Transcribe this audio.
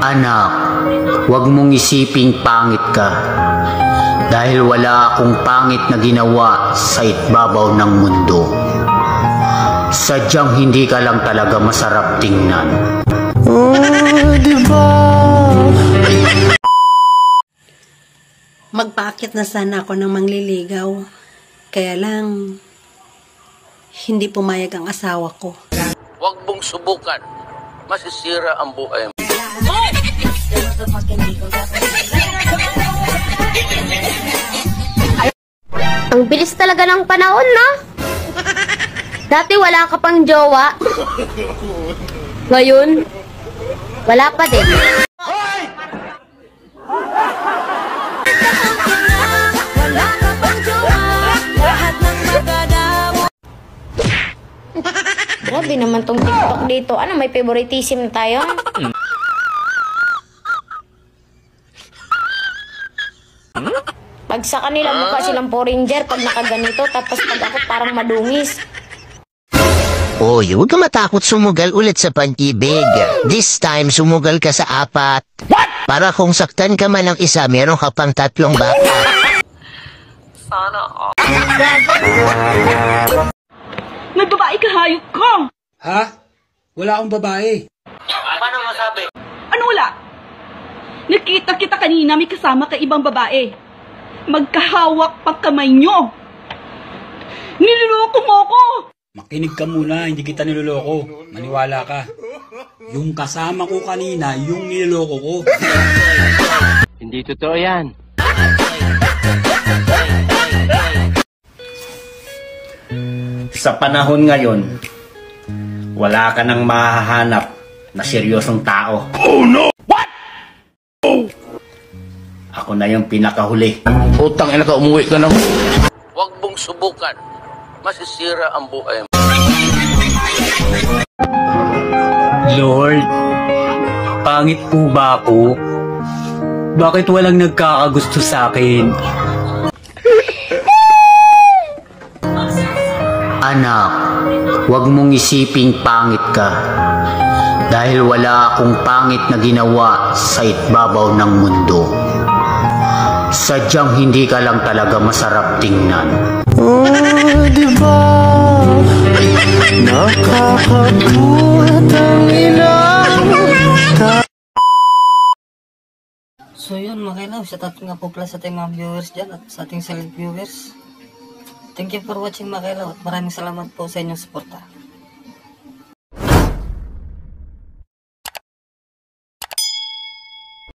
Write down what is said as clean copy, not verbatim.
Anak, huwag mong isiping pangit ka. Dahil wala akong pangit na ginawa sa ibabaw ng mundo. Sadyang hindi ka lang talaga masarap tingnan. Oh, diba? Magpaakit na sana ako ng mangliligaw. Kaya lang, hindi pumayag ang asawa ko. Huwag mong subukan. Masisira ang buhay mo. Ang bilis talaga ng panahon, no? Dati wala ka pang jowa. Ngayon, wala pa din. Grabe naman tong TikTok dito. Ano, may favoritism na tayo? Pag sa kanila mukha silang Poranger pag nakaganito, tapos pag ako parang madungis. Oy, huwag ka matakot sumugal ulit sa pag-ibig. This time, sumugal ka sa 4. What? Para kung saktan ka man ng isa, meron ka pang 3 baka. Sana all. May babae ka, hayop ko! Ha? Wala akong babae. Paano masabi? Ano wala? Nakita kita kanina may kasama ka ibang babae. Magkahawak pang kamay nyo. Niloloko mo ko! Makinig ka muna, hindi kita niloloko. Maniwala ka. Yung kasama ko kanina, yung niloloko ko. Hindi totoo yan. Sa panahon ngayon, wala ka nang mahahanap na seryosong tao. Oh no! What? Oh! Ako na yung pinakahuli. Utang ina ka, umuwi ka na. Huwag mong subukan. Masisira ang buhay mo. Lord, pangit po ba ako? Bakit walang nagkakagusto sa akin? Anak, huwag mong isiping pangit ka. Dahil wala akong pangit na ginawa sa ibabaw ng mundo. Sadyang hindi ka lang talaga masarap tingnan. Oh, diba? Nakakabuhat ang So yun mga kailaw, shout out nga po pala sa ating mga viewers dyan at sa ating silent viewers. Thank you for watching mga kailaw at maraming salamat po sa inyong suporta.